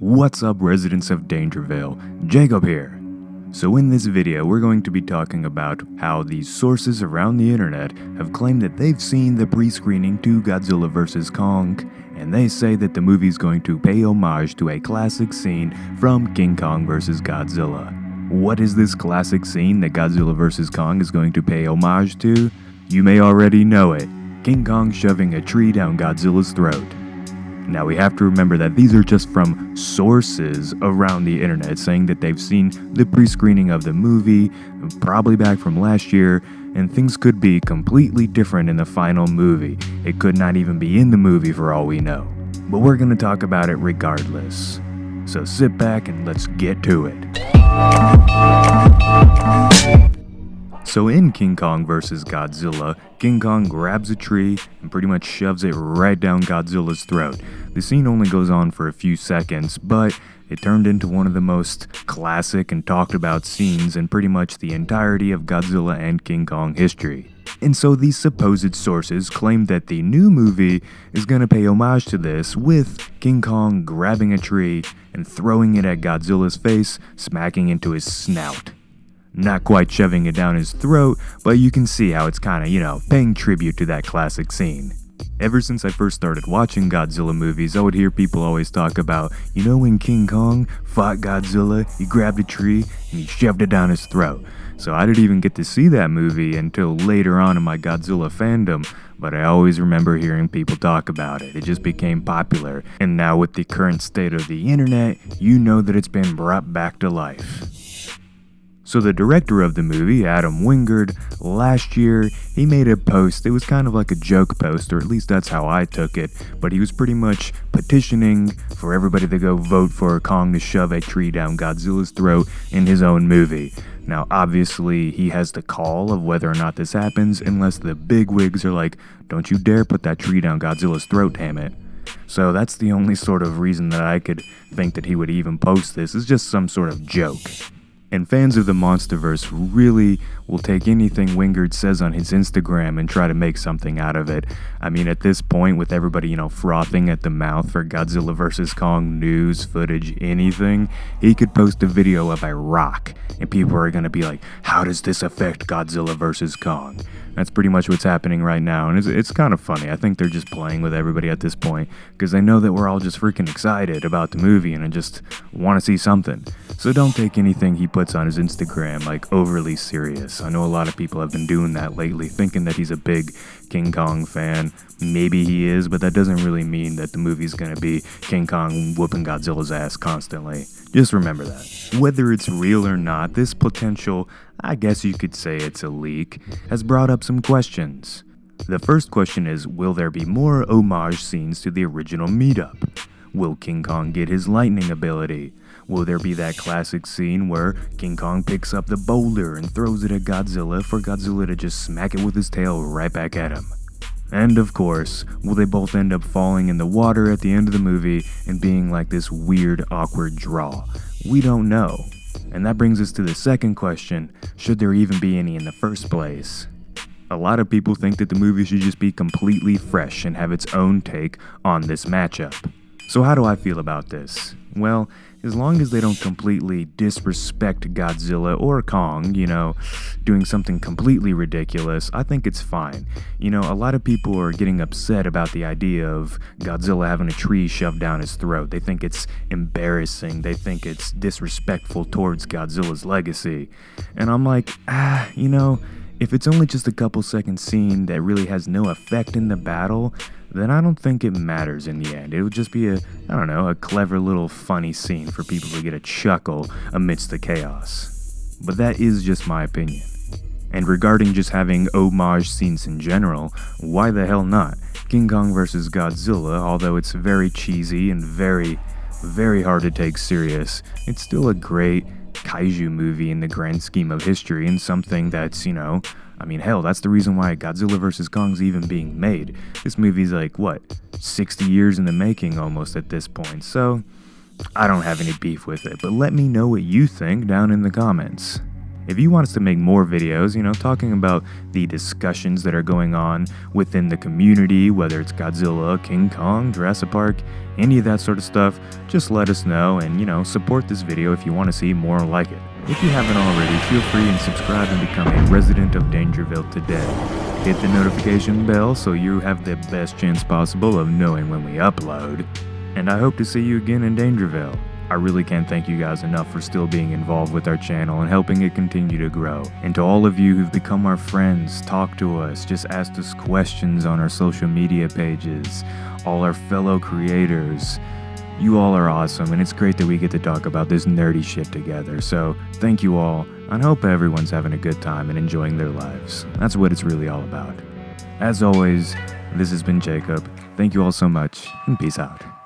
What's up, residents of Dangerville? Jacob here. So in this video, we're going to be talking about how these sources around the internet have claimed that they've seen the pre-screening to Godzilla vs. Kong, and they say that the movie's going to pay homage to a classic scene from King Kong vs. Godzilla. What is this classic scene that Godzilla vs. Kong is going to pay homage to? You may already know it. King Kong shoving a tree down Godzilla's throat. Now we have to remember that these are just from sources around the internet saying that they've seen the pre-screening of the movie, probably back from last year, and things could be completely different in the final movie. It could not even be in the movie for all we know. But we're going to talk about it regardless. So sit back and let's get to it. So in King Kong vs. Godzilla, King Kong grabs a tree and pretty much shoves it right down Godzilla's throat. The scene only goes on for a few seconds, but it turned into one of the most classic and talked about scenes in pretty much the entirety of Godzilla and King Kong history. And so these supposed sources claim that the new movie is going to pay homage to this, with King Kong grabbing a tree and throwing it at Godzilla's face, smacking into his snout. Not quite shoving it down his throat, but you can see how it's kinda, paying tribute to that classic scene. Ever since I first started watching Godzilla movies, I would hear people always talk about, when King Kong fought Godzilla, he grabbed a tree and he shoved it down his throat. So I didn't even get to see that movie until later on in my Godzilla fandom, but I always remember hearing people talk about it. It just became popular, and now with the current state of the internet, you know that it's been brought back to life. So the director of the movie, Adam Wingard, last year, he made a post. It was kind of like a joke post, or at least that's how I took it, but he was pretty much petitioning for everybody to go vote for Kong to shove a tree down Godzilla's throat in his own movie. Now, obviously, he has the call of whether or not this happens, unless the bigwigs are like, don't you dare put that tree down Godzilla's throat, damn it. So that's the only sort of reason that I could think that he would even post this, is just some sort of joke. And fans of the Monsterverse really will take anything Wingard says on his Instagram and try to make something out of it. I mean, at this point, with everybody, frothing at the mouth for Godzilla vs. Kong news, footage, anything, he could post a video of a rock, and people are going to be like, how does this affect Godzilla vs. Kong? That's pretty much what's happening right now, and it's kind of funny. I think they're just playing with everybody at this point, because they know that we're all just freaking excited about the movie, and I just want to see something. So don't take anything he puts on his Instagram like overly serious. I know a lot of people have been doing that lately, thinking that he's a big King Kong fan. Maybe he is, but that doesn't really mean that the movie's gonna be King Kong whooping Godzilla's ass constantly. Just remember that. Whether it's real or not, this potential, I guess you could say it's a leak, has brought up some questions. The first question is, will there be more homage scenes to the original meetup? Will King Kong get his lightning ability? Will there be that classic scene where King Kong picks up the boulder and throws it at Godzilla for Godzilla to just smack it with his tail right back at him? And of course, will they both end up falling in the water at the end of the movie and being like this weird, awkward draw? We don't know. And that brings us to the second question, should there even be any in the first place? A lot of people think that the movie should just be completely fresh and have its own take on this matchup. So how do I feel about this? Well, as long as they don't completely disrespect Godzilla or Kong, doing something completely ridiculous, I think it's fine. A lot of people are getting upset about the idea of Godzilla having a tree shoved down his throat. They think it's embarrassing. They think it's disrespectful towards Godzilla's legacy. And I'm like, if it's only just a couple second scene that really has no effect in the battle, then I don't think it matters in the end. It would just be a clever little funny scene for people to get a chuckle amidst the chaos. But that is just my opinion. And regarding just having homage scenes in general, why the hell not? King Kong vs. Godzilla, although it's very cheesy and very, very hard to take serious, it's still a great kaiju movie in the grand scheme of history, and something that's, that's the reason why Godzilla vs. Kong's even being made. This movie's 60 years in the making almost at this point, so I don't have any beef with it, but let me know what you think down in the comments. If you want us to make more videos, talking about the discussions that are going on within the community, whether it's Godzilla, King Kong, Jurassic Park, any of that sort of stuff, just let us know and, support this video if you want to see more like it. If you haven't already, feel free and subscribe and become a resident of Dangerville today. Hit the notification bell so you have the best chance possible of knowing when we upload. And I hope to see you again in Dangerville. I really can't thank you guys enough for still being involved with our channel and helping it continue to grow. And to all of you who've become our friends, talk to us, just asked us questions on our social media pages, all our fellow creators, you all are awesome, and it's great that we get to talk about this nerdy shit together. So thank you all, and I hope everyone's having a good time and enjoying their lives. That's what it's really all about. As always, this has been Jacob. Thank you all so much, and peace out.